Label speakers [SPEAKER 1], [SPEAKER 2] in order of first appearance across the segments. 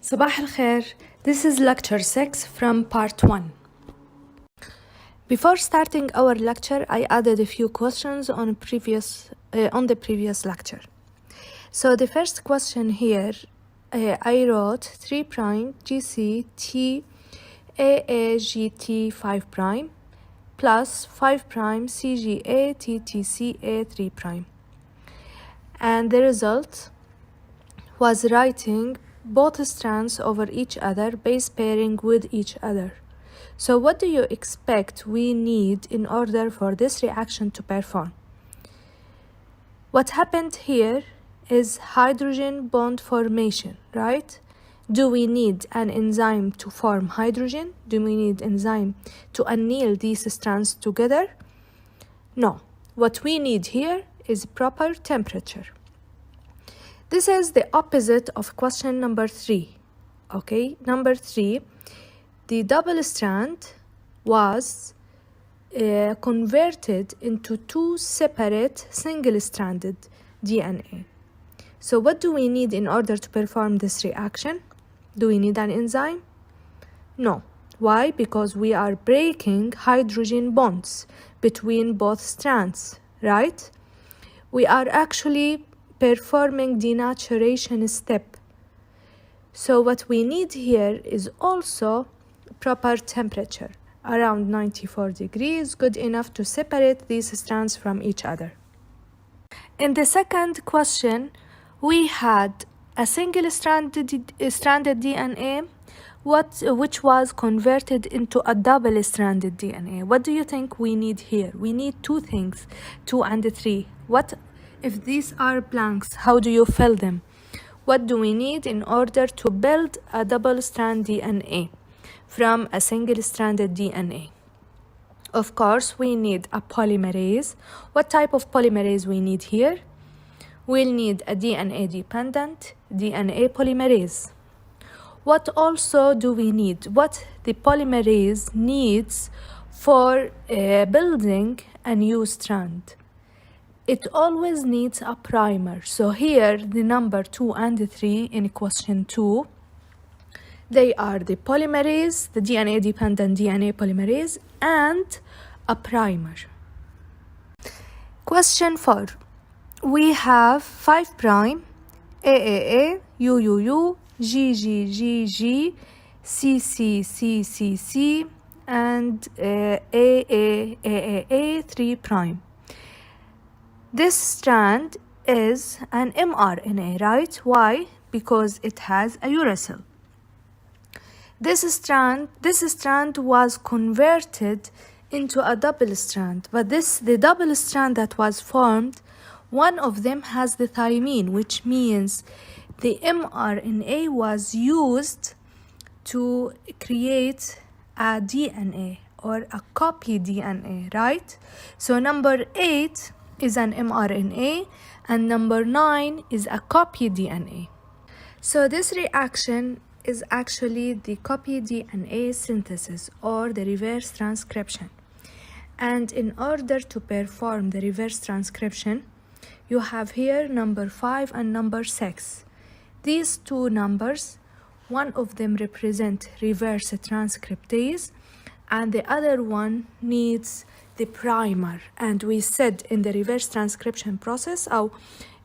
[SPEAKER 1] صباح الخير. This is Lecture 6 from Part 1. Before starting our lecture, I added a few questions on the previous lecture. So the first question here, I wrote 3' GC T AAGT 5' plus 5' CGA TTCA 3'. And the result was writing both strands over each other, base pairing with each other. So what do you expect we need in order for this reaction to perform? What happened here is hydrogen bond formation, right? Do we need an enzyme to form hydrogen? Do we need enzyme to anneal these strands together? No. What we need here is proper temperature. This is the opposite of question number 3. Okay, number 3, the double strand was converted into two separate single-stranded DNA. So what do we need in order to perform this reaction? Do we need an enzyme? No. Why? Because we are breaking hydrogen bonds between both strands, right? We are actually performing denaturation step. So what we need here is also proper temperature. Around 94 degrees, good enough to separate these strands from each other. In the second question, we had a single-stranded DNA which was converted into a double-stranded DNA. What do you think we need here? We need two things, 2 and 3. What if these are blanks? How do you fill them? What do we need in order to build a double-strand DNA from a single-stranded DNA? Of course, we need a polymerase. What type of polymerase we need here? We'll need a DNA-dependent DNA polymerase. What also do we need? What the polymerase needs for building a new strand? It always needs a primer. So here, the number 2 and 3 in question 2, they are the polymerase, the DNA-dependent DNA polymerase, and a primer. Question 4. We have 5' AAA, UUU, GGGG, CCCCC, and AAAA 3'. This strand is an mRNA, right? Why? Because it has a uracil. This strand was converted into a double strand, but the double strand that was formed, one of them has the thymine, which means the mRNA was used to create a DNA or a copy DNA, right? So number 8 is an mRNA and number 9 is a copy DNA. So this reaction is actually the copy DNA synthesis or the reverse transcription. And in order to perform the reverse transcription, you have here number 5 and number 6. These two numbers, one of them represent reverse transcriptase and the other one needs the primer. And we said in the reverse transcription process or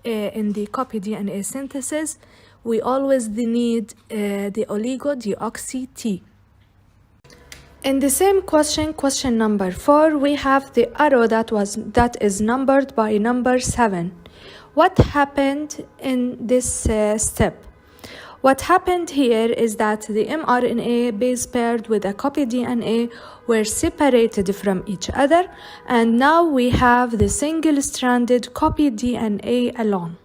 [SPEAKER 1] in the copy DNA synthesis, we always need the oligodeoxy T. In the same question number 4, we have the arrow that is numbered by number 7. What happened in this step? What happened here is that the mRNA base paired with a copy DNA were separated from each other, and now we have the single-stranded copy DNA alone.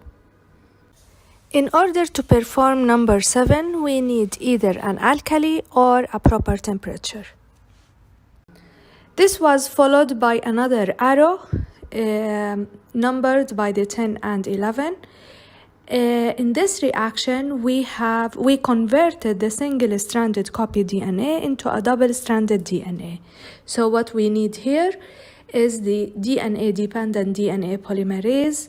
[SPEAKER 1] In order to perform number 7, we need either an alkali or a proper temperature. This was followed by another arrow numbered by the 10 and 11. In this reaction, we converted the single-stranded copy DNA into a double-stranded DNA. So what we need here is the DNA-dependent DNA polymerase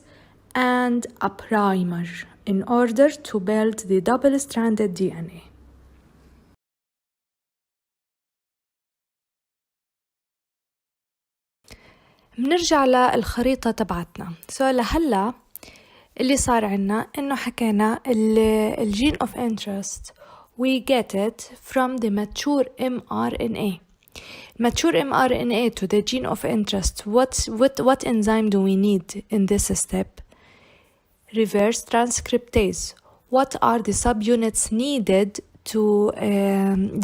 [SPEAKER 1] and a primer in order to build the double-stranded DNA. بنرجع للخريطة تبعتنا. لهلا اللي صار عنا إنه حكينا الجين of interest we get it from the mature mRNA. Mature mRNA to the gene of interest. What enzyme do we need in this step? Reverse transcriptase. What are the subunits needed to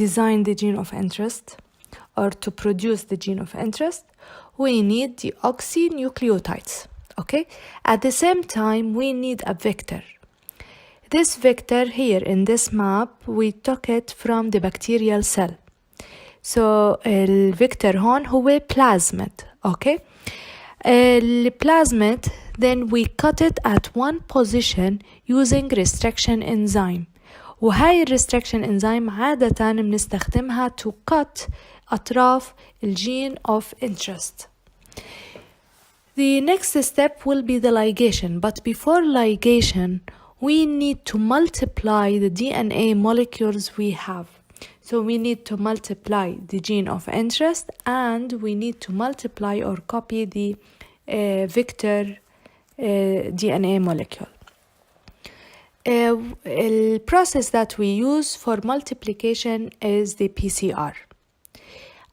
[SPEAKER 1] design the gene of interest or to produce the gene of interest? We need the oxynucleotides. Okay. At the same time, we need a vector. This vector here in this map, we took it from the bacterial cell. So the vector هون هو plasmid. Okay. The plasmid, then we cut it at one position using restriction enzyme. وهاي restriction enzyme عادة بنستخدمها to cut أطراف الgene of interest. The next step will be the ligation, but before ligation, we need to multiply the DNA molecules we have. So we need to multiply the gene of interest and we need to multiply or copy the vector DNA molecule. The process that we use for multiplication is the PCR.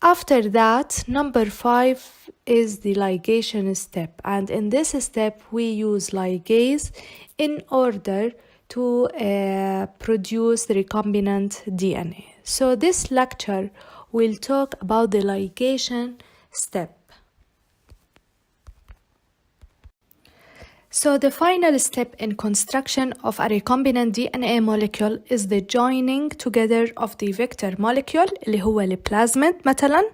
[SPEAKER 1] After that, number 5 is the ligation step, and in this step we use ligase in order to produce the recombinant DNA. So this lecture will talk about the ligation step. So the final step in construction of a recombinant DNA molecule is the joining together of the vector molecule اللي هو البلازميد مثلا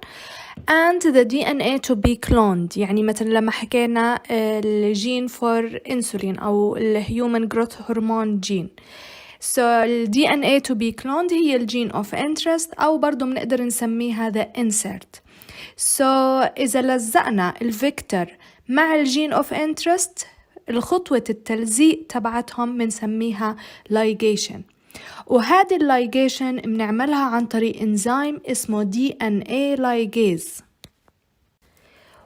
[SPEAKER 1] and the DNA to be cloned. يعني مثلا لما حكينا الجين for insulin أو human growth hormone gene. So DNA to be cloned هي الجين of interest أو برضو بنقدر نسميها the insert. So إذا لزقنا الفيكتور مع الجين of interest الخطوة التلزيق تبعتهم بنسميها ligation. وهذه اللايجيشن بنعملها عن طريق انزيم اسمه DNA ligase.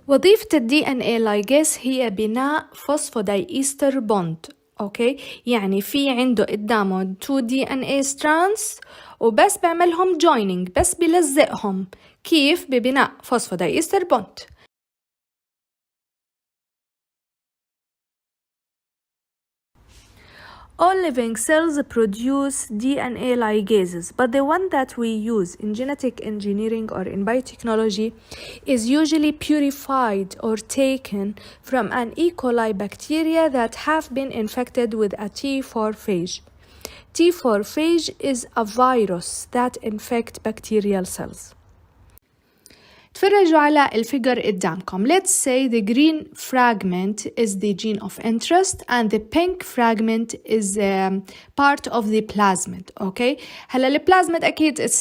[SPEAKER 1] وظيفة DNA ligase هي بناء فوسفودايستر بوند. اوكي، يعني في عنده قدامه 2 DNA strands وبس بعملهم joining، بس بلزقهم. كيف؟ ببناء فوسفودايستر بوند. All living cells produce DNA ligases, but the one that we use in genetic engineering or in biotechnology is usually purified or taken from an E. coli bacteria that have been infected with a T4 phage. T4 phage is a virus that infects bacterial cells. تفرجوا على الفيجر قدامكم. Let's say the green fragment is the gene of interest and the pink fragment is part of the plasmid. Okay. هلا البلازميد أكيد it's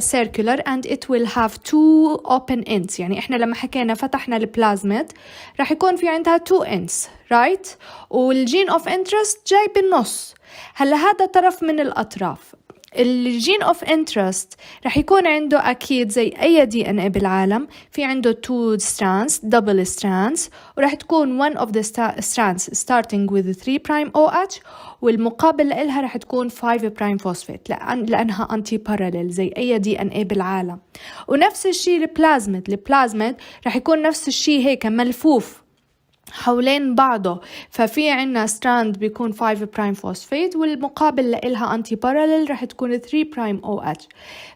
[SPEAKER 1] circular and it will have 2 open ends. يعني إحنا لما حكينا فتحنا البلازميد راح يكون في عندها 2 ends, right? والجين of interest جاي بالنص. هلا هذا طرف من الأطراف. الجين of interest رح يكون عنده أكيد زي أي DNA بالعالم في عنده 2 strands double strands ورح تكون one of the strands starting with 3' OH والمقابل لها رح تكون 5' phosphate لأنها anti-parallel زي أي DNA بالعالم. ونفس الشيء البلازميد رح يكون نفس الشيء هيك ملفوف حولين بعضه، ففي عنا ستراند بيكون 5' فوسفيت والمقابل لإلها أنتي باراليل رح تكون 3' OH.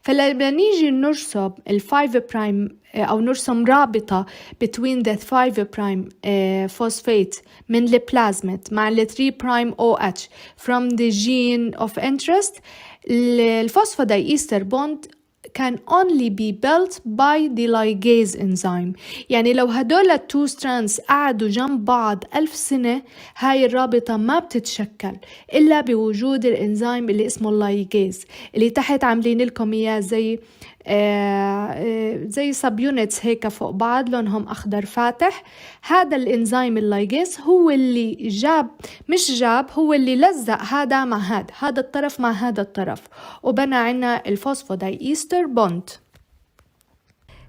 [SPEAKER 1] فلما نيجي نرسم 5' أو نرسم رابطة between the 5' phosphate من البلازميد مع 3' OH from the gene of interest الفوسفودايستر bond can only be built by the ligase enzyme. يعني لو هدول التو strands قعدوا جنب بعض 1000 سنة هاي الرابطة ما بتتشكل إلا بوجود الإنزيم اللي اسمه اللايجيز اللي تحت عاملين لكم إياه زي سب يونتس هيك فوق بعض لونهم أخضر فاتح. هذا الإنزيم اللايجيز هو اللي هو اللي لزق هذا مع هذا الطرف مع هذا الطرف وبنى عنا الفوسفودايستر بوند.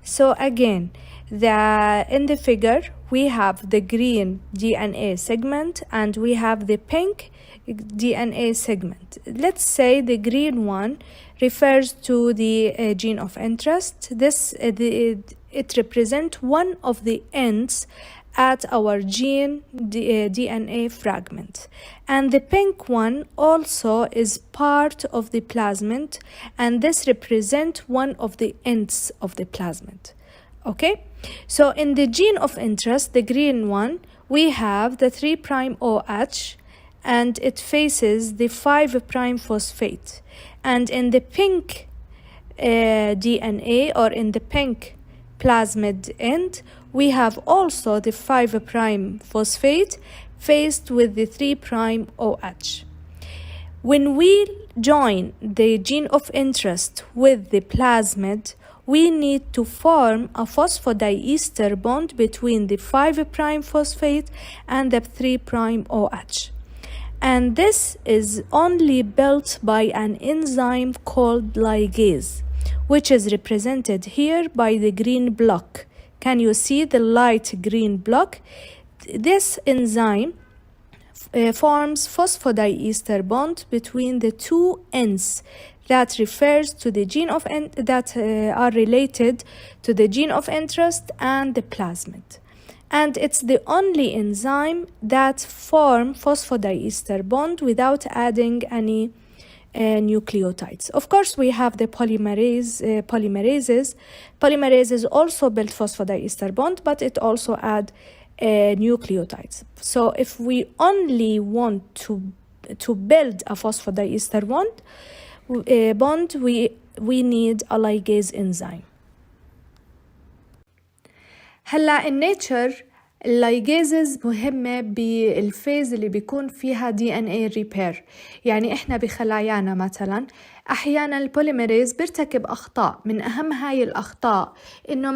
[SPEAKER 1] So again, in the figure, we have the green DNA segment and we have the pink DNA segment. Let's say the green one refers to the gene of interest. It represents one of the ends at our gene DNA fragment. And the pink one also is part of the plasmid, and this represents one of the ends of the plasmid. Okay, so in the gene of interest, the green one, we have the 3' OH and it faces the 5' phosphate. And in the pink DNA, or in the pink plasmid end, we have also the 5' phosphate faced with the 3' OH. When we join the gene of interest with the plasmid, we need to form a phosphodiester bond between the 5' phosphate and the 3' OH. And this is only built by an enzyme called ligase, which is represented here by the green block. Can you see the light green block? This enzyme forms phosphodiester bond between the two ends that refers to the gene of that are related to the gene of interest and the plasmid. And it's the only enzyme that form phosphodiester bond without adding any nucleotides. Of course, we have the polymerases. Polymerases also build phosphodiester bond, but it also add nucleotides. So if we only want to build a phosphodiester bond, we need a ligase enzyme. هلا in nature اللايجيزز مهمة بالفيز اللي بيكون فيها DNA repair. يعني إحنا بخلايانا مثلا أحيانا البوليميريز بيرتكب أخطاء. من أهم هاي الأخطاء إنه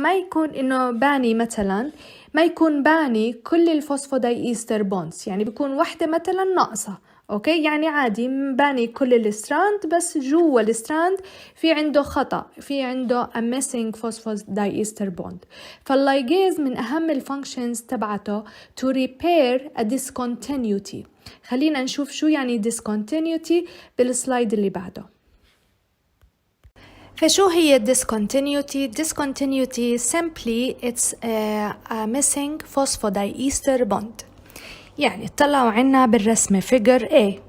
[SPEAKER 1] ما يكون باني كل الفوسفودايستر بونز، يعني بيكون واحدة مثلا ناقصة. أوكي، يعني عادي باني كل الستراند، بس جوا الستراند في عنده خطأ، في عنده a missing phosphodiester bond. فاللايجيز من أهم الفانكشنز تبعته to repair a discontinuity. خلينا نشوف شو يعني discontinuity بالسلايد اللي بعده. فشو هي discontinuity؟ discontinuity simply it's a missing phosphodiester bond. يعني اطلعوا عنا بالرسمة figure A.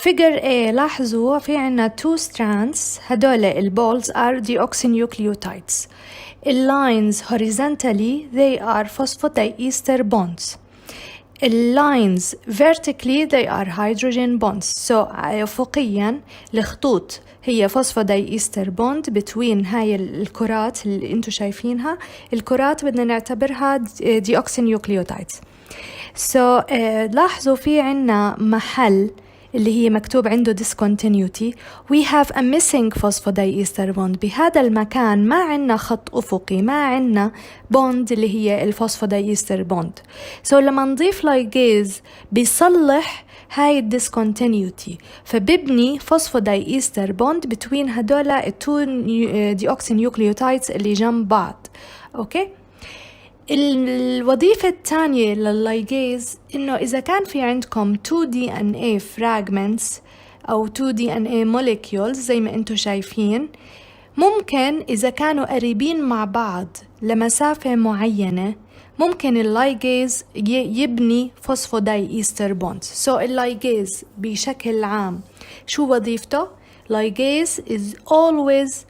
[SPEAKER 1] figure A لاحظوا في عنا two strands، هدول البولز are deoxynucleotides. lines horizontally they are phosphodiester bonds. lines vertically they are hydrogen bonds. So أفقيا الخطوط هي phosphodiester bond between هاي الكرات اللي انتو شايفينها. الكرات بدنا نعتبرها deoxynucleotides. So لاحظوا في عنا محل اللي هي مكتوب عنده discontinuity. We have a missing phosphodiester bond. بهذا المكان ما عنا خط أفقي، ما عنا bond اللي هي الفوسفودايستر bond. So لما نضيف ligase بيصلح هاي discontinuity، فببني phosphodiester bond between هدول التو deoxynucleotides اللي جنب بعض. أوكي؟ الوظيفة الثانية لللايجيز إنه إذا كان في عندكم 2 DNA fragments أو 2 DNA molecules زي ما أنتم شايفين، ممكن إذا كانوا قريبين مع بعض لمسافة معينة ممكن اللايجيز يبني phosphodiester bonds. So اللايجيز بشكل عام شو وظيفته؟ Ligase is always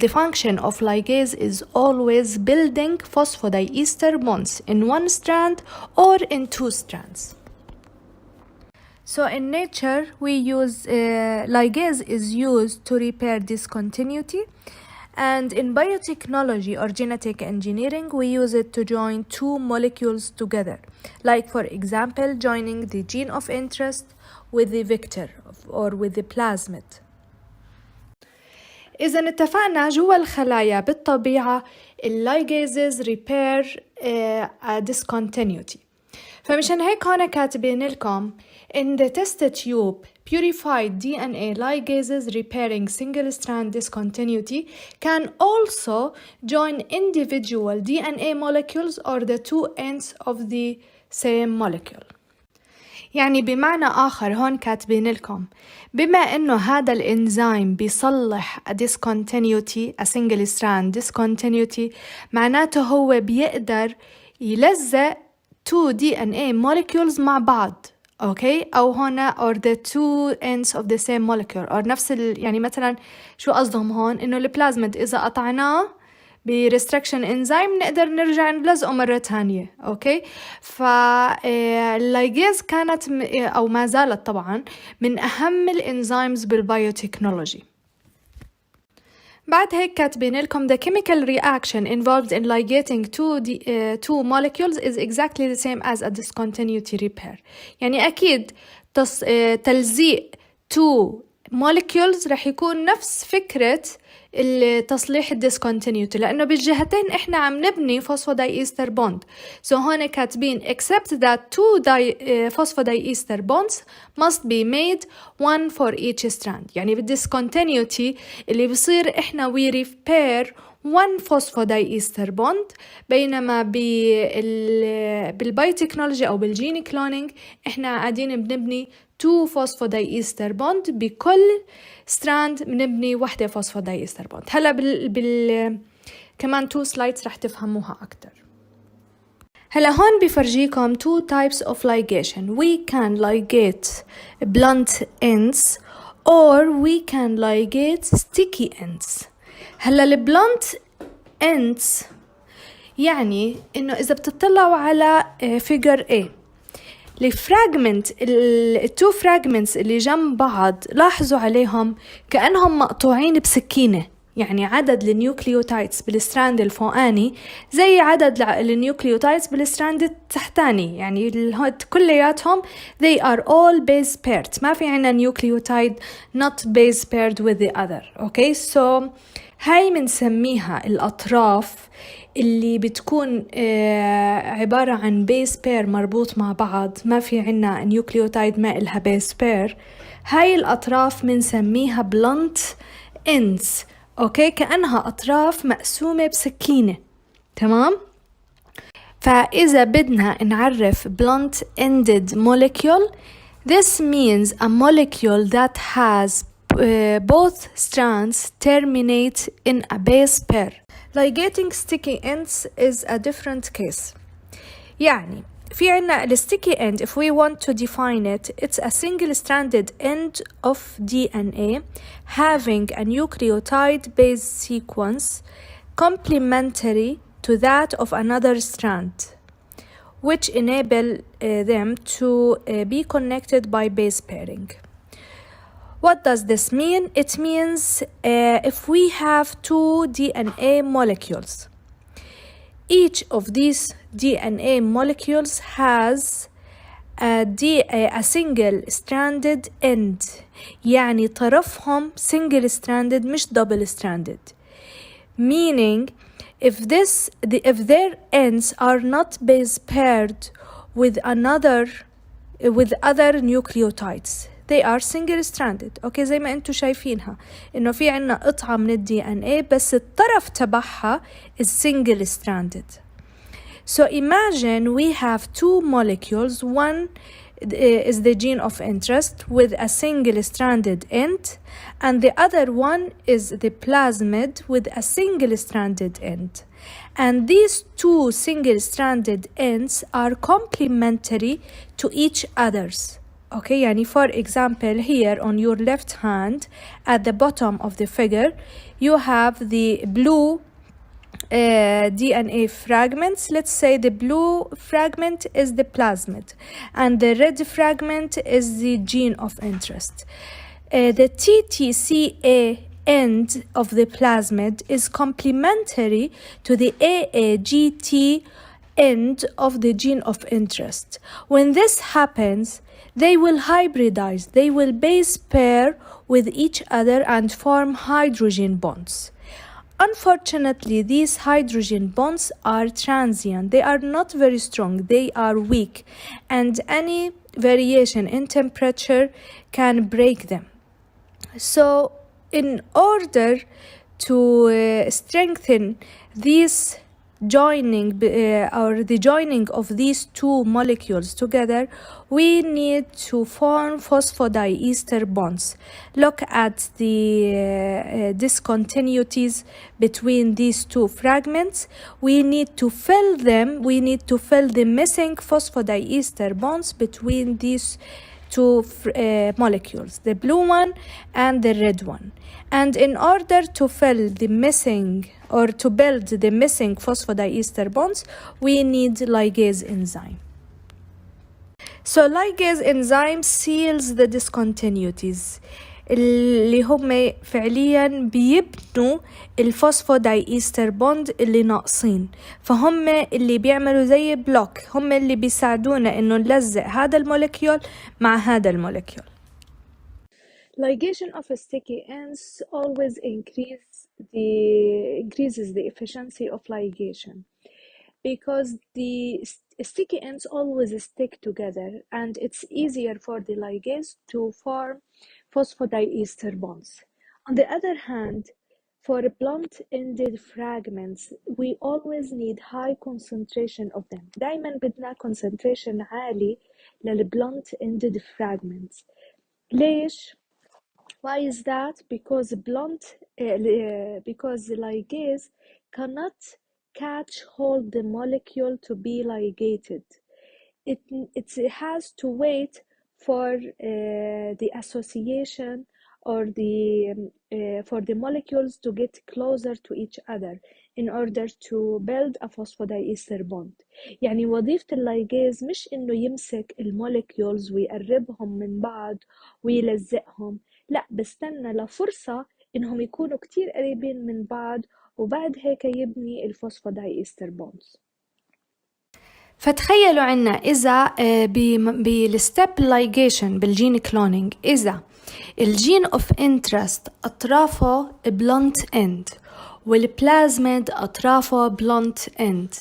[SPEAKER 1] the function of ligase is always building phosphodiester bonds in one strand or in two strands. So in nature we use ligase is used to repair discontinuity, and in biotechnology or genetic engineering we use it to join two molecules together, like for example joining the gene of interest with the vector or with the plasmid. إذا اتفقنا جوا الخلايا بالطبيعة اللايجيزز repair discontinuity. فمشان هيك هون كاتبين لكم in the test tube purified DNA ligases repairing single-strand discontinuity can also join individual DNA molecules or the two ends of the same molecule. يعني بمعنى آخر هون كاتبين لكم بما إنه هذا الإنزيم بيصلح a discontinuity a single strand discontinuity معناته هو بيقدر يلزق two DNA molecules مع بعض أوكي أو هنا or the two ends of the same molecule or نفس يعني مثلا شو قصدهم هون إنه البلازميد إذا قطعناه بريستركشن انزيم نقدر نرجع نلزقه مرة تانية أوكي فاللايجيز كانت أو ما زالت طبعا من أهم الانزيمز بالبايوتكنولوجي. بعد هيك كاتبين لكم the chemical reaction involved in ligating two molecules is exactly the same as a discontinuity repair. يعني أكيد تلزيق two molecules رح يكون نفس فكرة التصليح الديسكونتينيوتي لأنه بالجهتين إحنا عم نبني فوسفودايستر بوند. So هون كاتبين except that two phosphodiester bonds must be made one for each strand. يعني بالديسكونتينيوتي اللي بصير إحنا we repair one phosphodiester bond بينما بالبايوتكنولوجي أو بالجين كلونينج إحنا قاعدين بنبني two phosphodiester bond بكل strand بنبني وحدة phosphodiester bond. هلا كمان two slides رح تفهموها أكتر. هلا هون بفرجيكم two types of ligation. We can ligate blunt ends or we can ligate sticky ends. هلا البلانت ends يعني إنه إذا بتطلعوا على figure A الفراغمنت التو فراغمنتس اللي جنب بعض لاحظوا عليهم كأنهم مقطوعين بسكينة. يعني عدد النيوكليوتايدز بالستراند الفوقاني زي عدد النيوكليوتايدز بالستراند التحتاني. يعني كلياتهم they are all base paired ما في عنا نيوكليوتايد not base paired with the other. okay so هاي منسميها الأطراف اللي بتكون عبارة عن بيس بير مربوط مع بعض ما في عنا نيوكليوتايد ما إلها بيس بير. هاي الأطراف منسميها blunt ends. أوكي كأنها أطراف مقسومة بسكينة. تمام. فإذا بدنا نعرف blunt ended molecule this means a molecule that has both strands terminate in a base pair. Ligating sticky ends is a different case. يعني في عنا the sticky end if we want to define it it's a single stranded end of DNA having a nucleotide base sequence complementary to that of another strand which enable them to be connected by base pairing. What does this mean? It means if we have two DNA molecules, each of these DNA molecules has a single stranded end. يعني طرفهم single stranded مش double stranded. Meaning if their ends are not base paired with other nucleotides they are single stranded. اوكي زي ما انتو شايفينها انه في عنا قطعة من الدي ان اي بس الطرف تبعها is single stranded. So imagine we have two molecules. One is the gene of interest with a single stranded end and the other one is the plasmid with a single stranded end. And these two single stranded ends are complementary to each other's. Okay, يعني for example here on your left hand at the bottom of the figure you have the blue DNA fragments. Let's say the blue fragment is the plasmid and the red fragment is the gene of interest. The TTCA end of the plasmid is complementary to the AAGT end of the gene of interest. When this happens they will hybridize, they will base pair with each other and form hydrogen bonds. Unfortunately, these hydrogen bonds are transient. They are not very strong. They are weak. And any variation in temperature can break them. So in order to strengthen this joining or the joining of these two molecules together, we need to form phosphodiester bonds. Look at the discontinuities between these two fragments. We need to fill them. We need to fill the missing phosphodiester bonds between these two molecules, the blue one and the red one. And in order to fill the missing or to build the missing phosphodiester bonds, we need ligase enzyme. So ligase enzyme seals the discontinuities اللي هم فعليا بيبنوا الفوسفودايستر بوند اللي ناقصين، فهم اللي بيعملوا زي بلوك، هم اللي بيساعدونا انه نلزق هذا المولكيول مع هذا المولكيول. Ligation of sticky ends always increases the efficiency of ligation, because the sticky ends always stick together and it's easier for the ligase to form phosphodiester bonds. On the other hand, for blunt-ended fragments, we always need high concentration of them. دايما بدنا concentration عالي للblunt-ended fragments. ليش؟ Why is that? Because the ligase cannot catch hold the molecule to be ligated. It has to wait for the association or for the molecules to get closer to each other in order to build a phosphodiester bond. يعني وظيفة اللايجيز مش إنه يمسك المولكيولز ويقربهم من بعض ويلزقهم، لا، بستنى لفرصة إنهم يكونوا كتير قريبين من بعض وبعد هيك يبني الفوسفودايستر بوندز. فتخيلوا عنا إذا بالستيب لايجيشن بالجين كلونينج، إذا الجين اوف انترست أطرافه بلونت اند والبلازميد أطرافه بلونت اند،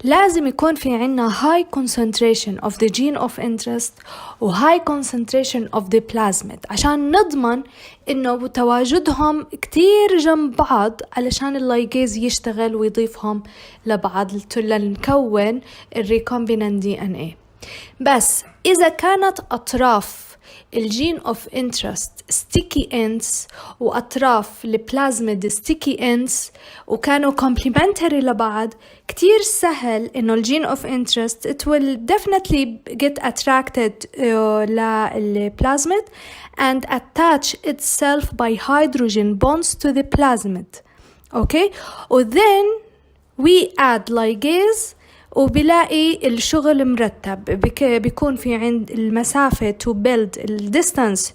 [SPEAKER 1] لازم يكون في عنا high concentration of the gene of interest و high concentration of the plasmid عشان نضمن إنه تواجدهم كتير جنب بعض علشان اللايجيز يشتغل ويضيفهم لبعض لنكون الريكومبينانت DNA. بس إذا كانت أطراف الجين of interest sticky ends وأطراف البلازميد sticky ends وكانوا complementary لبعض، كتير سهل إنه الجين of interest it will definitely get attracted للبلازميد and attach itself by hydrogen bonds to the plasmid. Okay, then we add ligase وبلاقي الشغل مرتب، بيكون في عند المسافة to build distance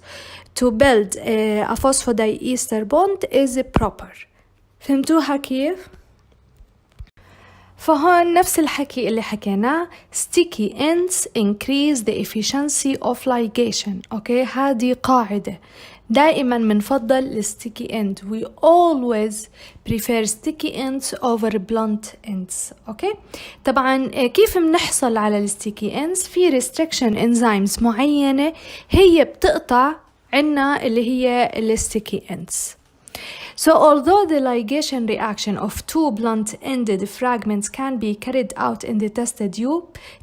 [SPEAKER 1] to build a phosphodiester bond is proper. فهمتوها كيف؟ فهون نفس الحكي اللي حكيناه، sticky ends increase the efficiency of ligation. اوكي، هذه قاعدة دائما منفضل الستيكي end. We always prefer sticky ends over blunt ends. اوكي، طبعا كيف بنحصل على الستيكي ends؟ في restriction enzymes معينة هي بتقطع عنا اللي هي الستيكي ends. So although the ligation reaction of two blunt-ended fragments can be carried out in the test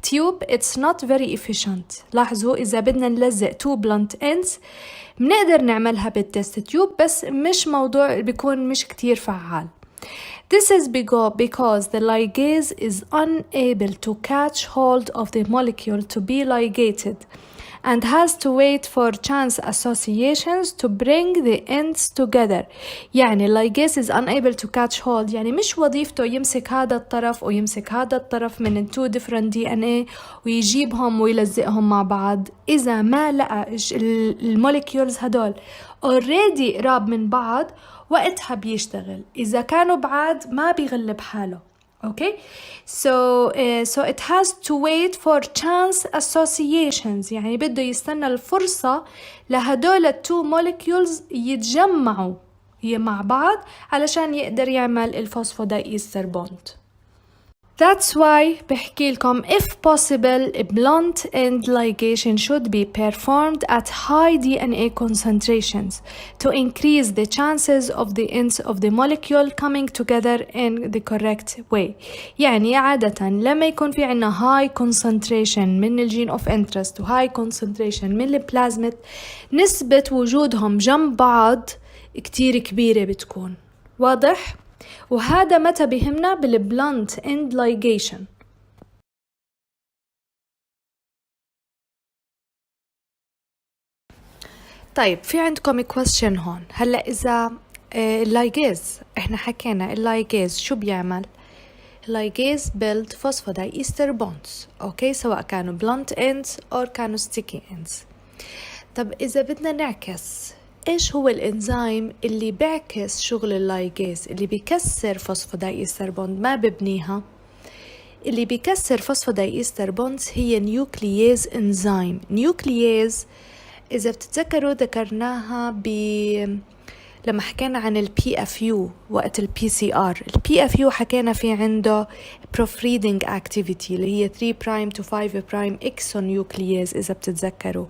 [SPEAKER 1] tube, it's not very efficient. لاحظوا إذا بدنا نلزق two blunt ends بنقدر نعملها بالتست تيوب، بس مش موضوع بيكون مش كتير فعال. This is because the ligase is unable to catch hold of the molecule to be ligated and has to wait for chance associations to bring the ends together. يعني ligase is unable to catch hold، يعني مش وظيفته يمسك هذا الطرف ويمسك هذا الطرف من two different DNA ويجيبهم ويلزقهم مع بعض إذا ما لقى المولكيولز هدول already قراب من بعض وقتها بيشتغل. إذا كانوا بعاد ما بيغلب حاله. Okay, so it has to wait for chance associations، يعني بده يستنى الفرصة لهدول التو molecules يتجمعوا مع بعض علشان يقدر يعمل الفوسفودايستر بوند. That's why بحكي لكم if possible blunt end ligation should be performed at high DNA concentrations to increase the chances of the ends of the molecule coming together in the correct way. يعني عادة لما يكون في عنا high concentration من الجين of interest و high concentration من البلازميد نسبة وجودهم جنب بعض كتير كبيرة بتكون. واضح؟ وهذا متى بهمنا بالبلانت اند لايجيشن. طيب في عندكم question هون. هلا اذا اللايجيز احنا حكينا اللايجيز شو بيعمل؟ اللايجيز build phosphodiester bonds اوكي سواء كانوا blunt ends او كانوا sticky ends. طب اذا بدنا نعكس ايش هو الانزيم اللي بيعكس شغل اللايجيز اللي بيكسر فوسفودايستر بوند ما ببنيها؟ اللي بيكسر فوسفودايستر بوندز هي نيوكلييز انزيم. نيوكلييز اذا بتتذكروا ذكرناها لما حكينا عن البي اف يو وقت البي سي ار. البي اف يو حكينا في عنده proofreading activity اللي هي 3 برايم to 5 برايم اكسونيوكلييز اذا بتتذكروا،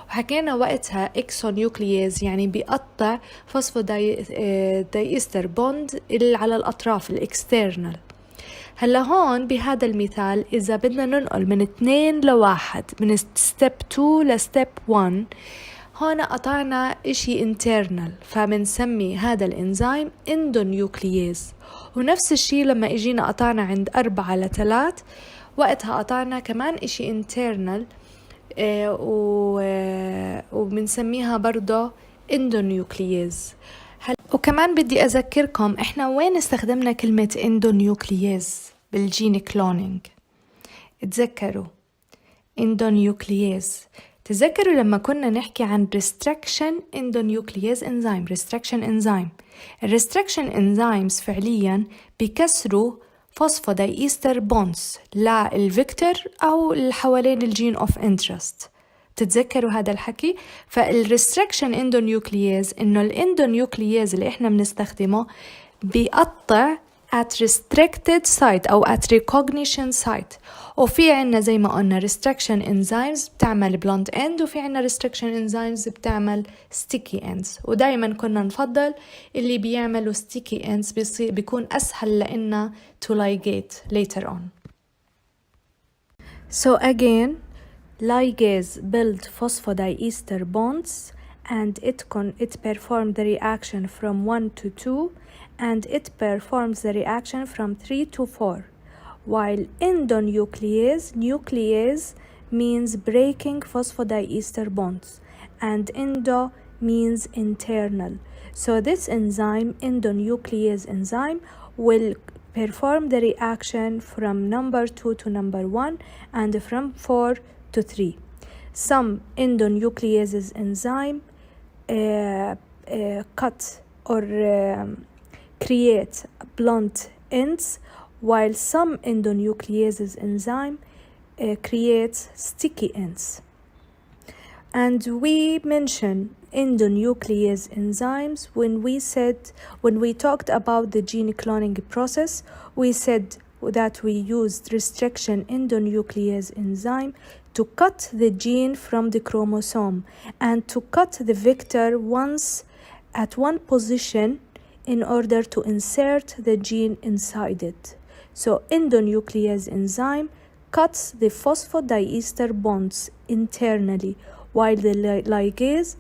[SPEAKER 1] وحكينا وقتها اكسونيوكلييز يعني بيقطع فوسفودايستر بوند اللي على الاطراف الاكسترنال. هلا هون بهذا المثال اذا بدنا ننقل من 2 ل1 من ستيب 2 لستيب 1 هون قطعنا اشي internal فبنسمي هذا الانزيم اندونيوكلييز. ونفس الشي لما اجينا قطعنا عند 4 ل3 وقتها قطعنا كمان اشي internal وبنسميها برضه اندونيوكلييز. وكمان بدي أذكركم إحنا وين استخدمنا كلمة اندونيوكلييز بالجين كلونينج. تذكروا اندونيوكلييز، تذكروا لما كنا نحكي عن restriction endonuclease enzyme. restriction enzyme restriction enzymes فعليا بيكسروا فوسفودايستر بونز للفيكتور أو اللي حوالين الجين of interest. تتذكروا هذا الحكي؟ فالريستركشن اندونيوكلييز انه الاندونيوكلييز اللي احنا بنستخدمه بيقطع at restricted site او at recognition site. وفي عنا زي ما قلنا restriction enzymes بتعمل blunt end وفي عنا restriction enzymes بتعمل sticky ends، ودايما كنا نفضل اللي بيعملوا sticky ends بيكون اسهل لنا to ligate later on. So again ligase build phosphodiester bonds and it performs the reaction from 1 to 2 and it performs the reaction from 3 to 4, while nuclease means breaking phosphodiester bonds and endo means internal. So this enzyme, endonuclease enzyme, will perform the reaction from number 2 to number 1 and from 4 to 3. Some endonucleases enzyme cut or create blunt ends, while some endonucleases enzyme creates sticky ends. And we mentioned endonuclease enzymes when we talked about the gene cloning process. We said that we used restriction endonuclease enzyme to cut the gene from the chromosome and to cut the vector once at one position in order to insert the gene inside it. So endonuclease enzyme cuts the phosphodiester bonds internally, while the ligase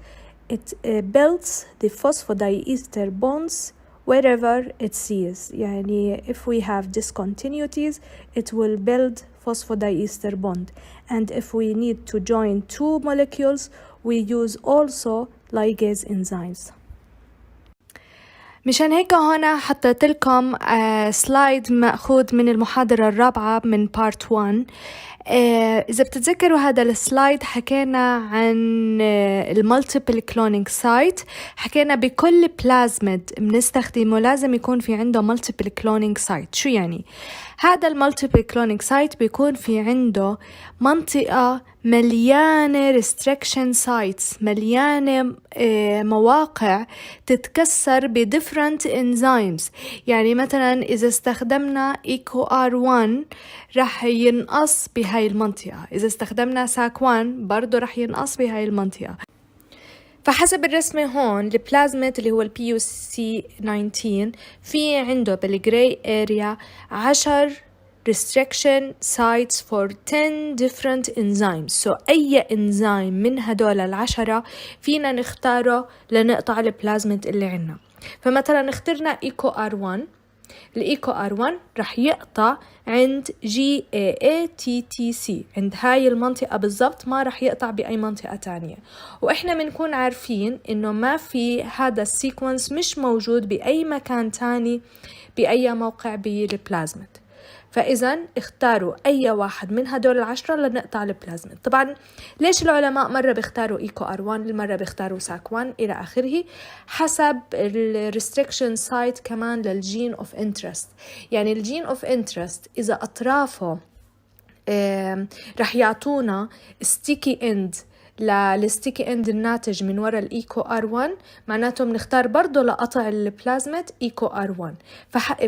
[SPEAKER 1] builds the phosphodiester bonds wherever it sees. يعني if we have discontinuities it will build phosphodiester bond, and if we need to join two molecules we use also ligase enzymes. مشان هيك هنا حطيت لكم سلايد مأخوذ من المحاضرة الرابعة من Part 1 إذا بتتذكروا هذا السلايد حكينا عن المالتيبل كلونينج سايت. حكينا بكل بلازميد بنستخدمه لازم يكون في عنده مالتيبل كلونينج سايت. شو يعني؟ هذا المالتيبل كلونينج سايت بيكون في عنده منطقة مليانة restriction sites، مليانة مواقع تتكسر ب different enzymes. يعني مثلا إذا استخدمنا EcoR1 رح ينقص بهاي المنطقة، إذا استخدمنا SAC1 برضو رح ينقص بهاي المنطقة. فحسب الرسمة هون البلازميد اللي هو ال PUC19 في عنده بالجراي اريا 10 restriction sites for 10 different enzymes. So أي enzyme من هدول 10 فينا نختاره لنقطع البلازميد اللي عنا. فمثلا اخترنا EcoR1، الإيكو R1 رح يقطع عند GAATTC، عند هاي المنطقة بالضبط، ما رح يقطع بأي منطقة تانية. وإحنا بنكون عارفين إنه ما في هذا السيكونس مش موجود بأي مكان تاني بأي موقع بالبلازميد. فإذا اختاروا أي واحد من هدول 10 لنقطع البلازميد. طبعا ليش العلماء مرة بيختاروا إيكو R1، مرة بيختاروا SAC1 إلى آخره، حسب الريستريكشن سايت كمان للجين اوف انترست. يعني الجين اوف انترست إذا أطرافه رح يعطونا sticky end للستيكي اند الناتج من وراء الايكو R1، معناته بنختار برضه لقطع البلازميد ايكو R1.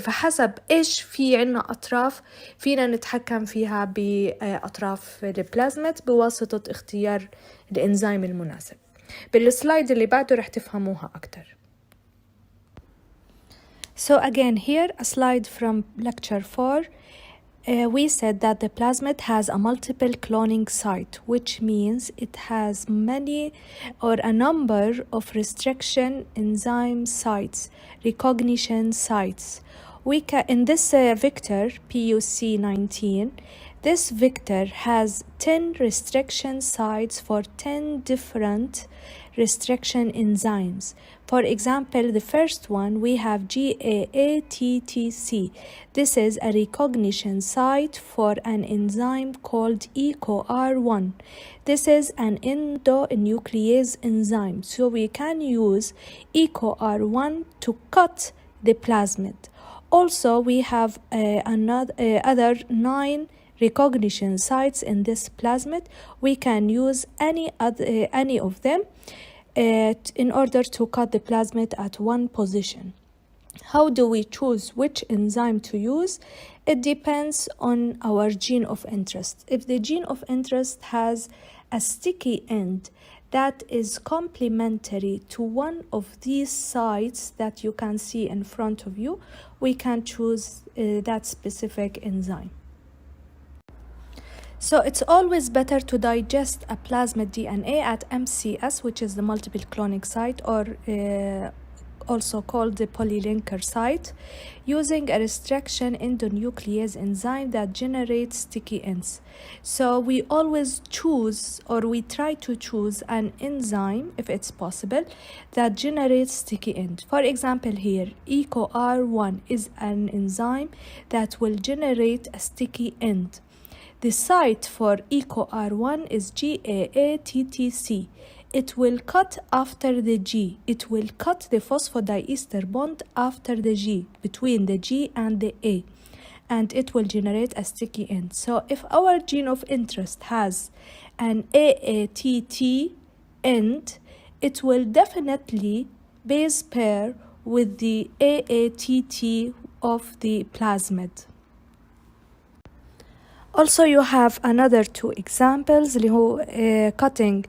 [SPEAKER 1] فحسب ايش في عنا اطراف فينا نتحكم فيها باطراف البلازميد بواسطة اختيار الانزيم المناسب. بالسلايد اللي بعده رح تفهموها اكتر. So again here a slide from lecture 4. We said that the plasmid has a multiple cloning site, which means it has many or a number of restriction enzyme sites, recognition sites. In this vector PUC19, this vector has 10 restriction sites for 10 different restriction enzymes. For example, the first one we have GAATTC. This is a recognition site for an enzyme called EcoR1. This is an endonuclease enzyme, so we can use EcoR1 to cut the plasmid. Also, we have other 9 recognition sites in this plasmid. We can use any of them in order to cut the plasmid at one position. How do we choose which enzyme to use? It depends on our gene of interest. If the gene of interest has a sticky end that is complementary to one of these sites that you can see in front of you, we can choose that specific enzyme. So it's always better to digest a plasmid DNA at MCS, which is the multiple cloning site, or also called the polylinker site, using a restriction endonuclease enzyme that generates sticky ends. So we always choose, or we try to choose, an enzyme, if it's possible, that generates sticky end. For example here, EcoR1 is an enzyme that will generate a sticky end. The site for EcoR1 is GAATTC. It will cut after the G. It will cut the phosphodiester bond after the G, between the G and the A, and it will generate a sticky end. So if our gene of interest has an AATT end, it will definitely base pair with the AATT of the plasmid. Also, you have another 2 examples, cutting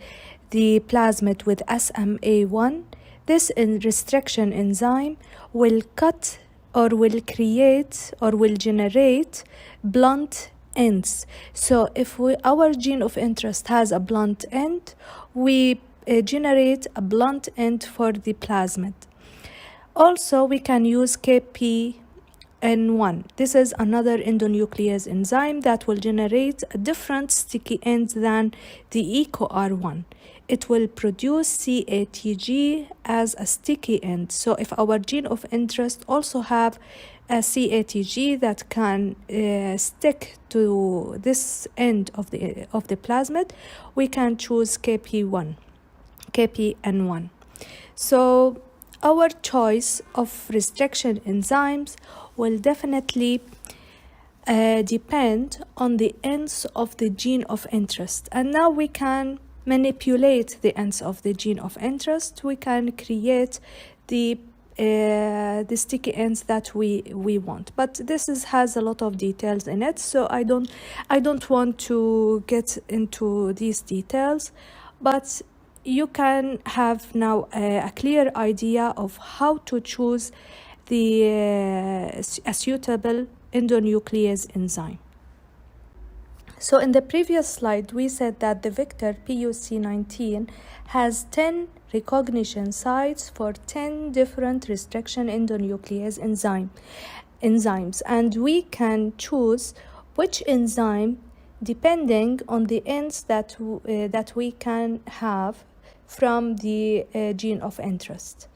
[SPEAKER 1] the plasmid with SMA1. This restriction enzyme will cut or will create or will generate blunt ends. So if our gene of interest has a blunt end, we generate a blunt end for the plasmid. Also, we can use KP N1. This is another endonuclease enzyme that will generate a different sticky end than the EcoR1. It will produce CATG as a sticky end. So if our gene of interest also have a CATG that can stick to this end of the plasmid, we can choose KPN1. So our choice of restriction enzymes will definitely depend on the ends of the gene of interest. And now we can manipulate the ends of the gene of interest. We can create the sticky ends that we want, but this has a lot of details in it, so I don't want to get into these details, but you can have now a clear idea of how to choose a suitable endonuclease enzyme. So in the previous slide, we said that the vector PUC19 has 10 recognition sites for 10 different restriction endonuclease enzymes, and we can choose which enzyme depending on the ends that we can have from the gene of interest.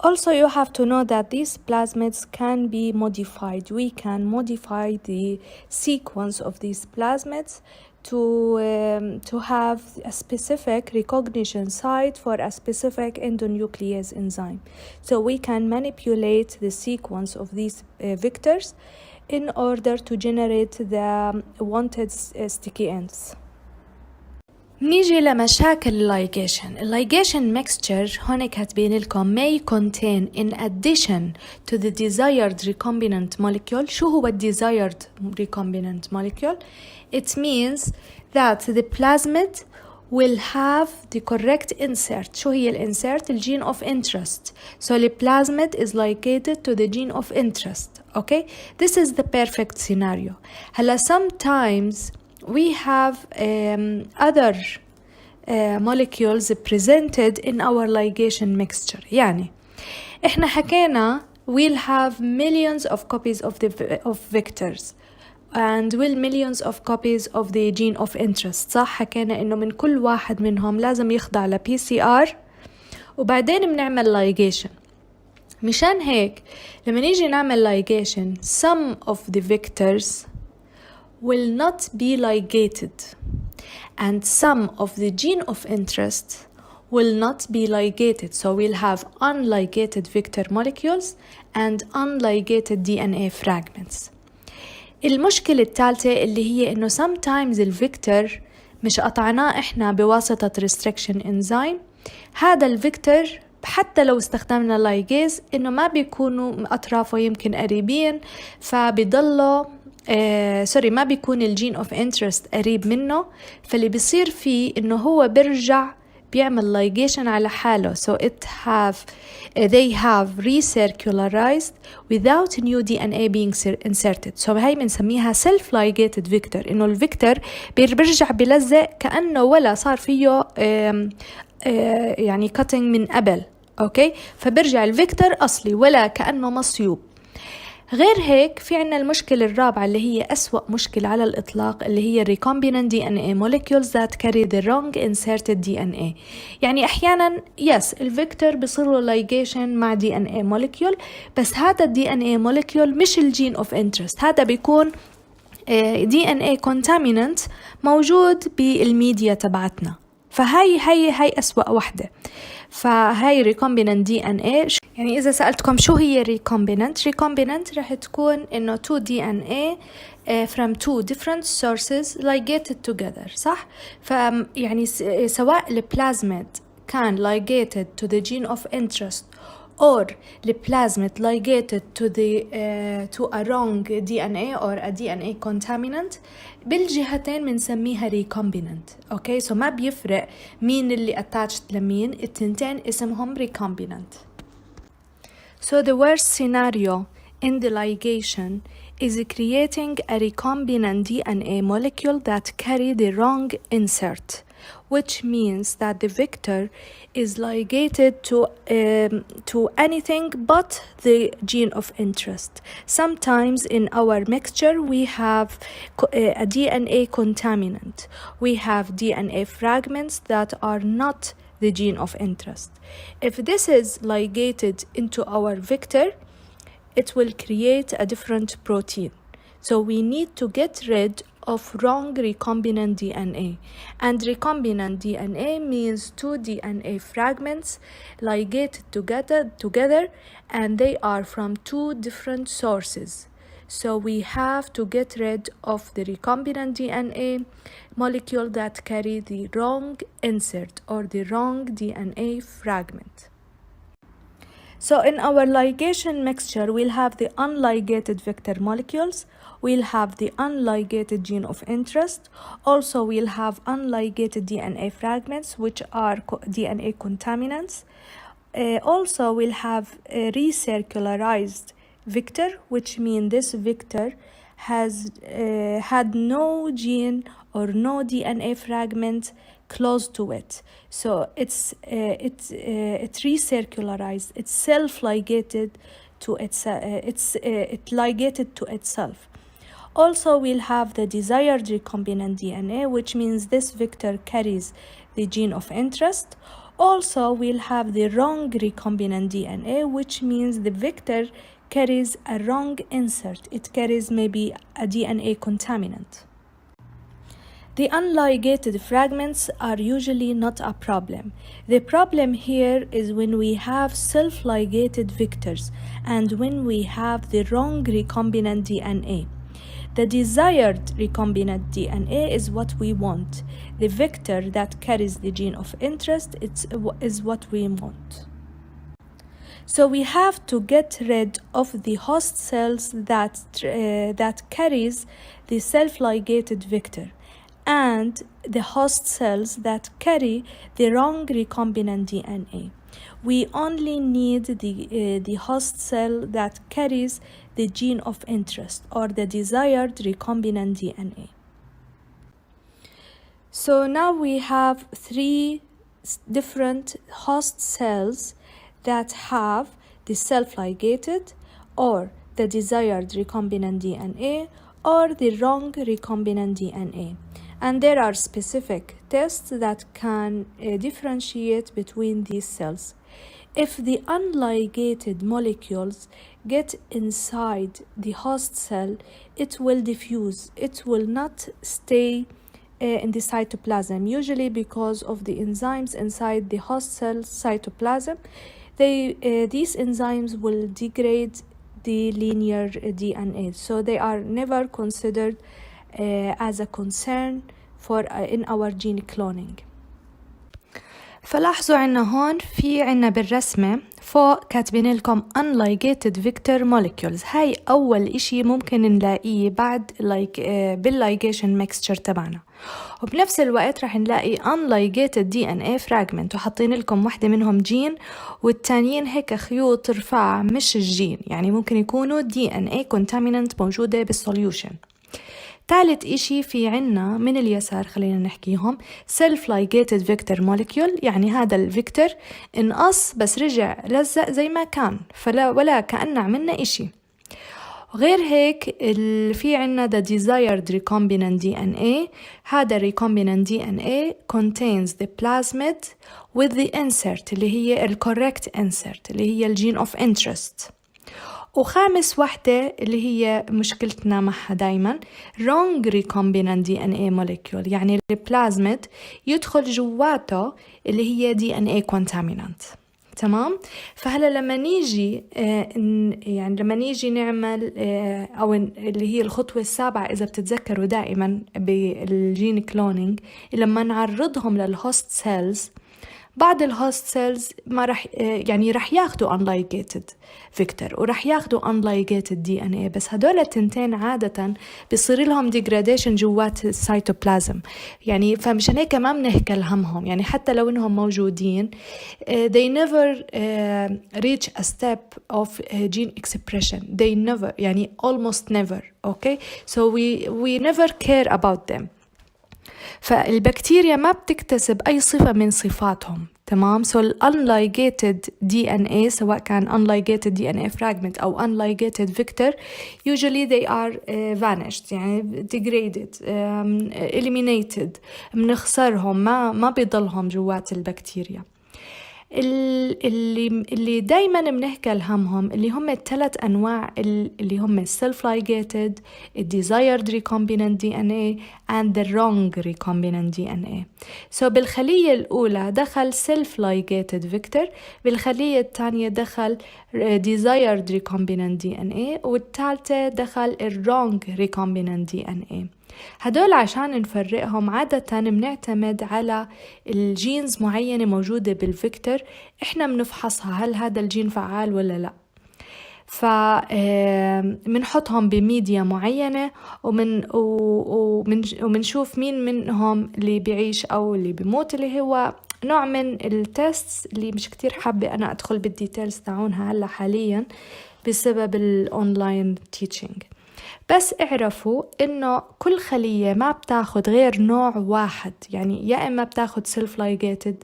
[SPEAKER 1] Also, you have to know that these plasmids can be modified. We can modify the sequence of these plasmids to have a specific recognition site for a specific endonuclease enzyme. So we can manipulate the sequence of these vectors in order to generate the wanted sticky ends. نيجي لمشاكل اللايجيشن mixture. هون كاتبين لكم may contain in addition to the desired recombinant molecule. شو هو desired recombinant molecule? It means that the plasmid will have the correct insert. شو هي الانسert؟ الgene of interest. So the plasmid is ligated to the gene of interest. Okay? This is the perfect scenario. هلا sometimes we have other molecules presented in our ligation mixture. يعني احنا حكينا we'll have millions of copies of vectors and millions of copies of the gene of interest. صح؟ حكينا انه من كل واحد منهم لازم يخضع ل PCR وبعدين بنعمل ligation. مشان هيك لما نيجي نعمل ligation, some of the vectors will not be ligated and some of the gene of interest will not be ligated. So we'll have unligated vector molecules and unligated DNA fragments. المشكلة الثالثة اللي هي إنه sometimes الفيكتور مش قطعناه إحنا بواسطة restriction enzyme. هذا الفيكتور حتى لو استخدمنا لايجيز إنه ما بيكونوا أطرافه يمكن قريبين، فبيضلوا ما بيكون الجين of interest قريب منه، فاللي بيصير فيه إنه هو برجع بيعمل ligation على حاله. So they have recircularized without new DNA being inserted. So هاي بنسميها self-ligated vector، إنه الفيكتور بيرجع بلزق كأنه ولا صار فيه يعني cutting من قبل. أوكي، فبرجع الفيكتور أصلي ولا كأنه مصيوب. غير هيك في عنا المشكلة الرابعة اللي هي أسوأ مشكلة على الإطلاق، اللي هي recombinant DNA molecules that carry the wrong inserted DNA. يعني أحيانا الفيكتور بيصير له ligation مع DNA molecule، بس هذا DNA molecule مش الجين of interest، هذا بيكون DNA contaminant موجود بالميديا تبعتنا. فهي أسوأ وحدة. فهاي recombinant DNA. يعني إذا سألتكم شو هي recombinant رح تكون إنه 2 DNA from 2 different sources ligated together. صح؟ فيعني سواء البلازميد كان ligated to the gene of interest or the plasmid ligated to a wrong DNA or a DNA contaminant، بالجهتين بنسميها recombinant. اوكي، سو ما بيفرق مين اللي attached لمين، التنتين اسمهم recombinant. So the worst scenario in the ligation is creating a recombinant DNA molecule that carry the wrong insert. which means that the vector is ligated to anything but the gene of interest. Sometimes in our mixture we have a DNA contaminant. We have DNA fragments that are not the gene of interest. If this is ligated into our vector, it will create a different protein. So we need to get rid of wrong recombinant DNA. And recombinant DNA means two DNA fragments ligated together and they are from two different sources. So we have to get rid of the recombinant DNA molecule that carry the wrong insert or the wrong DNA fragment. So in our ligation mixture, we'll have the unligated vector molecules, we'll have the unligated gene of interest, also we'll have unligated DNA fragments, which are DNA contaminants. Also we'll have a recircularized vector, which means this vector has had no gene or no DNA fragment close to it. So it recircularized, it's self-ligated to it ligated to itself. Also we'll have the desired recombinant DNA, which means this vector carries the gene of interest. Also we'll have the wrong recombinant DNA, which means the vector carries a wrong insert. It carries maybe a DNA contaminant. The unligated fragments are usually not a problem. The problem here is when we have self-ligated vectors and when we have the wrong recombinant DNA. The desired recombinant DNA is what we want. The vector that carries the gene of interest is what we want. So we have to get rid of the host cells that carries the self-ligated vector and the host cells that carry the wrong recombinant DNA. We only need the host cell that carries the gene of interest or the desired recombinant DNA. So now we have three different host cells that have the self-ligated or the desired recombinant DNA or the wrong recombinant DNA. And there are specific tests that can differentiate between these cells. If the unligated molecules get inside the host cell, it will diffuse. It will not stay in the cytoplasm, usually because of the enzymes inside the host cell cytoplasm. These enzymes will degrade the linear DNA, so they are never considered as a concern for in our gene cloning. فلاحظوا عنا هون في عنا بالرسمة فوق كاتبين لكم unligated vector molecules. هاي أول إشي ممكن نلاقيه بعد بالligation mixture تبعنا. وبنفس الوقت رح نلاقي unligated DNA fragment وحاطين لكم واحدة منهم جين والتانيين هيك خيوط رفاع مش الجين، يعني ممكن يكونوا DNA contaminant موجودة بالسوليوشن. ثالث إشي في عنا من اليسار خلينا نحكيهم self-ligated vector molecule، يعني هذا الفيكتور انقص بس رجع لزق زي ما كان ولا كأن عملنا إشي. غير هيك في عنا the desired recombinant DNA. هذا recombinant DNA contains the plasmid with the insert اللي هي correct insert اللي هي الجين of interest. وخامس وحدة اللي هي مشكلتنا معها دايما wrong recombinant DNA molecule، يعني البلازميد يدخل جواته اللي هي DNA contaminant. تمام؟ فهلا لما نيجي يعني لما نيجي نعمل أو اللي هي الخطوة السابعة إذا بتتذكروا دائما بالجين كلونينج، لما نعرضهم للهوست سيلز، بعض الهوست سيلز ما رح يعني رح ياخدوا unligated vector ورح ياخدوا unligated DNA، بس هدول التنتين عادة بيصير لهم degradation جوات السيتوبلازم، يعني فمشان هيك ما بنهكل همهم، يعني حتى لو انهم موجودين they never reach a step of gene expression. They never يعني almost never. Okay, so we never care about them. فالبكتيريا ما بتكتسب أي صفة من صفاتهم. تمام. so unligated DNA سواء كان unligated DNA fragment أو unligated vector usually they are vanished يعني degraded eliminated بنخسرهم ما بيضلهم جوات البكتيريا. اللي دايما بنحكي لهمهم اللي هم الثلاث أنواع اللي هم self-ligated, desired recombinant DNA and the wrong recombinant DNA. so بالخلية الأولى دخل self-ligated vector, بالخلية الثانية دخل desired recombinant DNA, والثالثة دخل wrong recombinant DNA. هدول عشان نفرقهم عادة بنعتمد على الجينز معينة موجودة بالفيكتور، إحنا بنفحصها هل هذا الجين فعال ولا لا. فمنحطهم بميديا معينة ومنشوف مين منهم اللي بيعيش أو اللي بيموت، اللي هو نوع من التيست اللي مش كتير حابة أنا أدخل بالديتيلز تاعونها هلا حاليا بسبب الأونلاين تيتشينج. بس اعرفوا إنه كل خلية ما بتاخد غير نوع واحد، يعني يا إما بتاخد self-ligated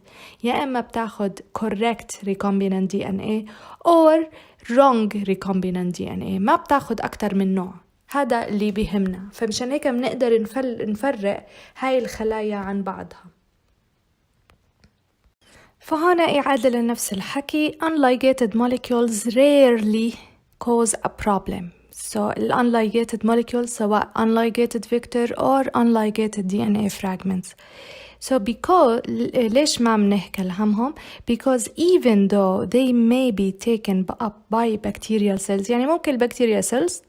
[SPEAKER 1] يا إما بتاخد correct recombinant DNA or wrong recombinant DNA، ما بتاخد أكتر من نوع. هذا اللي بيهمنا، فمشان هيك بنقدر نفرق هاي الخلايا عن بعضها. فهنا إعادة لنفس الحكي، unligated molecules rarely cause a problem. So unligated molecules سواء unligated vector or unligated DNA fragments. So because ليش ما بنحكي لهمهم؟ Because even though they may be taken up by bacterial cells، يعني ممكن البكتيريا cells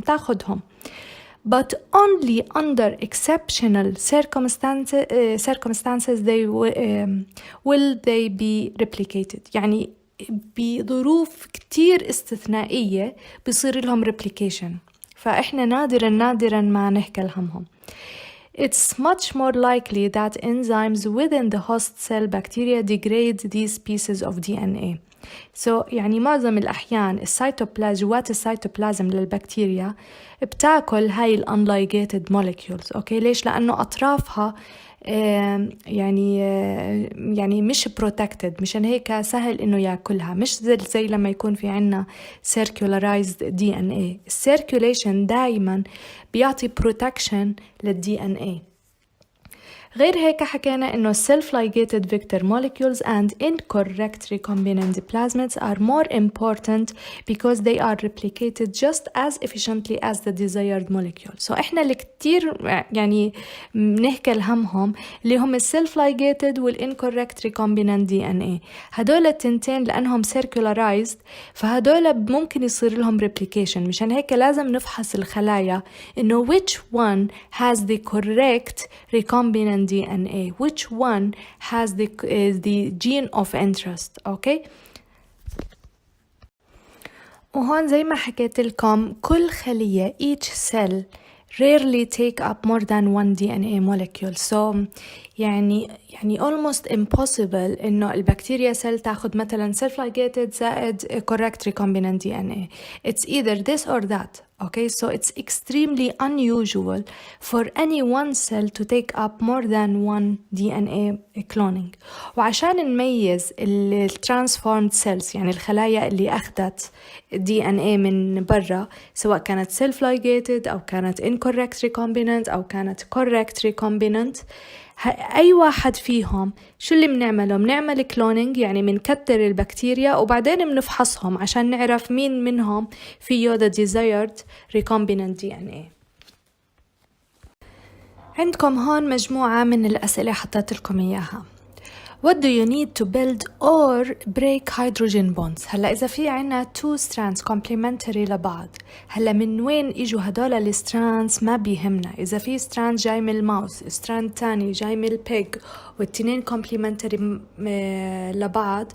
[SPEAKER 1] تاخدهم but only under exceptional circumstances will they be replicated، يعني بظروف كتير استثنائية بيصير لهم replication، فإحنا نادراً ما نحكي لهمهم. It's much more likely that enzymes within the host cell bacteria degrade these pieces of DNA. So يعني معظم الأحيان جوات السيتوبلازم للبكتيريا بتاكل هاي unligated molecules. أوكي، ليش؟ لأنه أطرافها يعني مش protected، مشان هيك سهل إنه يأكلها، مش زي لما يكون في عنا circularized DNA. circulation دايما بيعطي protection للDNA. غير هيك حكينا إنه self-ligated vector molecules and incorrect recombinant plasmids are more important because they are replicated just as efficiently as the desired molecule. So إحنا اللي كتير يعني بنحكي لهمهم اللي هم self-ligated والincorrect recombinant DNA. هدول التنتين لأنهم circularized، فهدول ممكن يصير لهم replication، مشان هيك لازم نفحص الخلايا إنه which one has the correct recombinant DNA, which one has the gene of interest. okay. وهون زي ما حكيت لكم كل خلية each cell rarely take up more than one DNA molecule. So يعني almost impossible إنه البكتيريا cell تاخد مثلا self-ligated زائد correct recombinant DNA. It's either this or that. Okay, so it's extremely unusual for any one cell to take up more than one DNA cloning. وعشان نميز الترانسفورمد cells، يعني الخلايا اللي أخذت DNA من برا، سواء كانت self-ligated أو كانت incorrect recombinant أو كانت correct recombinant، أي واحد فيهم شو اللي بنعمل كلونينج، يعني بنكتر البكتيريا وبعدين بنفحصهم عشان نعرف مين منهم فيه the desired recombinant DNA. عندكم هون مجموعة من الأسئلة حطيت لكم إياها. What do you need to build or break hydrogen bonds؟ هلا إذا في عنا two strands complementary لبعض، هلا من وين إجوا هدول الستراندز ما بيهمنا. إذا في strand جاي من الماوس، strand تاني جاي من البيج، والتنين complementary لبعض،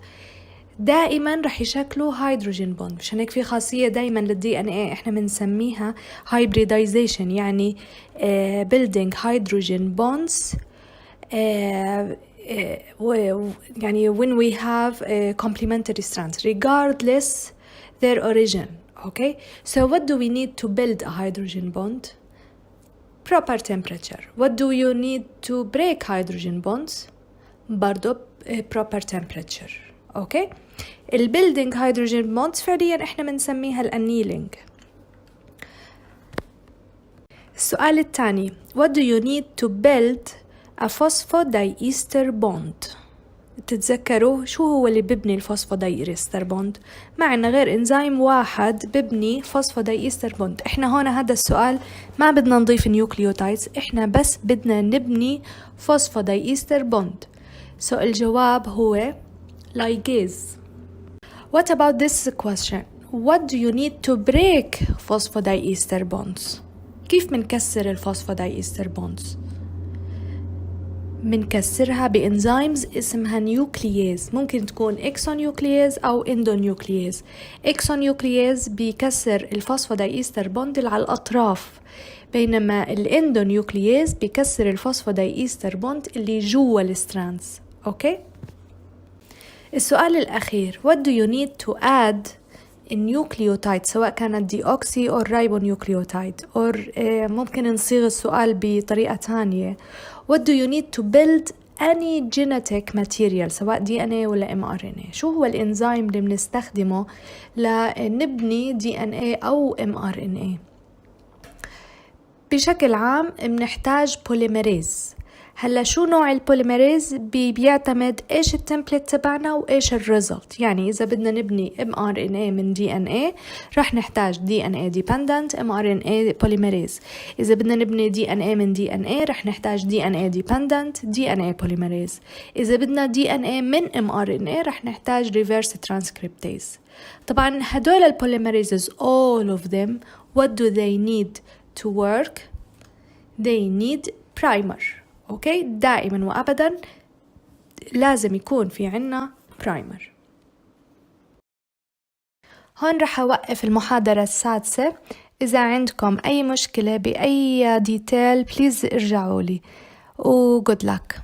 [SPEAKER 1] دائما رح يشكلوا هيدروجين بوند. مشان هيك في خاصية دائما للدي ان اي احنا بنسميها hybridization، يعني building hydrogen bonds يعني when we have complementary strands regardless their origin. Okay, so what do we need to build a hydrogen bond? proper temperature. What do you need to break hydrogen bonds؟ برضو proper temperature. أوكي. building hydrogen bonds فعليا إحنا بنسميها الانيلينج. السؤال الثاني What do you need to build a phosphodiester bond؟ تتذكروا شو هو اللي ببني الفوسفودايستر بوند؟ ما عنا غير انزيم واحد ببني فوسفودايستر بوند. احنا هون هذا السؤال ما بدنا نضيف نيوكليوتايدز، احنا بس بدنا نبني فوسفودايستر بوند. سو الجواب هو ligase. What about this question? What do you need to break phosphodiester bonds؟ كيف منكسر الفوسفودايستر بوندز؟ منكسرها بإنزيمز اسمها نيوكلياز. ممكن تكون إكسونيوكلياز أو إندونيوكلياز. إكسونيوكلياز بيكسر الفوسفودايستر بوند على الأطراف، بينما الإندونيوكلياز بيكسر الفوسفودايستر بوند اللي جوا الستراندز. أوكي؟ السؤال الأخير What do you need to add النيوكليوتايد، سواء كانت دي أوكسي أو رايبونيوكليوتايد، أو ممكن نصيغ السؤال بطريقة تانية What do you need to build any genetic material، سواء DNA ولا mRNA؟ شو هو الإنزيم اللي بنستخدمه لنبني DNA أو mRNA؟ بشكل عام بنحتاج بوليميريز. هلا شو نوع البوليميريز بيعتمد ايش التمبلت تبعنا وايش الريزلت. يعني اذا بدنا نبني mRNA من DNA رح نحتاج DNA dependent mRNA polymerase. اذا بدنا نبني DNA من DNA رح نحتاج DNA dependent DNA polymerase. اذا بدنا DNA من mRNA رح نحتاج reverse transcriptase. طبعا هدول البوليميريزز all of them what do they need to work؟ they need primer. أوكي، دائما وأبدا لازم يكون في عنا برايمر. هون رح أوقف المحاضرة السادسة. إذا عندكم أي مشكلة بأي ديتيل بليز ارجعوا لي و good luck.